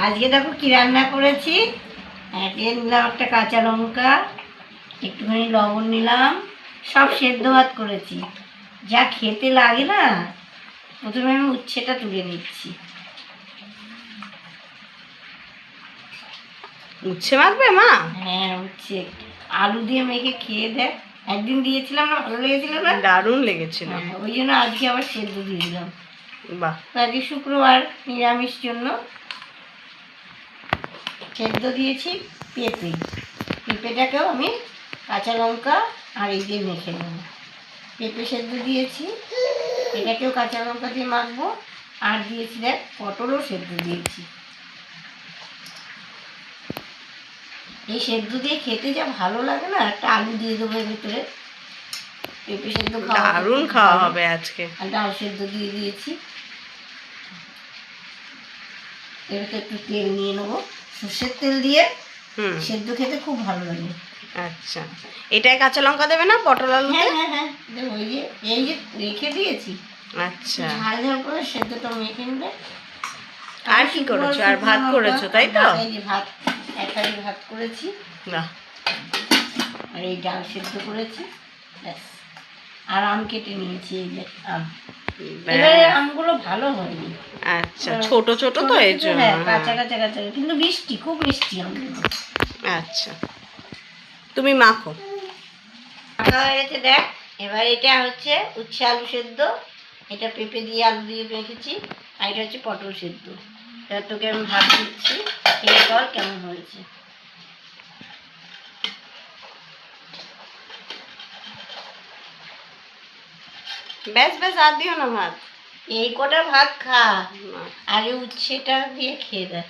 আজকে দেখো কি রান্না করেছি। দিয়ে নিলাম একটা কাঁচা লঙ্কা, একটুখানি লবণ নিলাম, সব সেদ্ধ ভাত করেছি। যা খেতে লাগে না। প্রথমে আমি উচ্ছেটা তুলে নিচ্ছি। উচ্ছে মাখবে মা? হ্যাঁ, উচ্ছে আলু দিয়ে মেখে খেয়ে দেখ। একদিন দিয়েছিলাম না, ভালো লেগেছিল না? দারুণ লেগেছিল। ওই জন্য আজকে আবার সেদ্ধ দিয়ে দিলাম। বাহ। আজকে শুক্রবার, নিরামিষ জন্য সেদ্ধ দিয়েছি। পেঁপেটাকেও আমি কাঁচা লঙ্কা আর এই দিয়ে মেখে নেব। পেঁপে সেদ্ধ দিয়েছি, এটাকেও কাঁচা লঙ্কা দিয়ে মাখবো। আর দিয়েছি দেখ, পটলও সেদ্ধ দিয়েছি। এই সেদ্ধ দিয়ে খেতে যা ভালো লাগে না। একটা আলু দিয়ে দেবো এর ভিতরে। পেঁপে সেদ্ধ দারুণ খাওয়া হবে আজকে। আর ডাল সেদ্ধ দিয়ে দিয়েছি। এর ভিতরে একটু তেল নিয়ে নেবো, সর্ষের তেল দিয়ে সেদ্ধ খেতে খুব ভালো লাগে। আচ্ছা, এটাই কাঁচা লঙ্কা দেবে না পটল আলু? হ্যাঁ হ্যাঁ হ্যাঁ, ওই যে এই যে রেখে দিয়েছি। আচ্ছা, ঝাল ঝাল করে সেদ্ধটা মেখে নেবে। আর কি করেছো? আর ভাত করেছো তাই তো? এই যে ভাত, এক থালি ভাত করেছি। বাহ। আর এই ডাল সেদ্ধ করেছি, ব্যাস। আর আম কেটে নিয়েছি, এই যে আম। এবারে আমগুলো ভালো হয়নি। আচ্ছা, ছোট ছোট তো এই জন্য। হ্যাঁ, কাঁচা কাঁচা কাঁচা, কিন্তু মিষ্টি, খুব মিষ্টি আমগুলো। আচ্ছা, তুমি মাখো। মাখা হয়ে গেছে দেখ। এবার এটা হচ্ছে উচ্ছে আলু সেদ্ধ, এটা পেঁপে দিয়ে আলু দিয়ে মেখেছি। আর এটা হচ্ছে পটল সেদ্ধ। এবার তোকে আমি ভাত দিচ্ছি, খেয়ে বল কেমন হয়েছে। ব্যাস ব্যাস, আর দিও না ভাত। এই কটা ভাত খা, আগে উচ্ছেটা দিয়ে খেয়ে দেখ।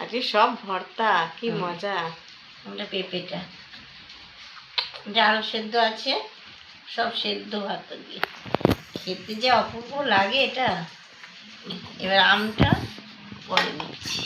আজকে সব ভর্তা, কি মজা। আমরা পেঁপেটা যে আলু সেদ্ধ আছে, সব সেদ্ধ ভাত দিয়ে খেতে যে অপূর্ব লাগে এটা। এবার আমটা পরে নিচ্ছি।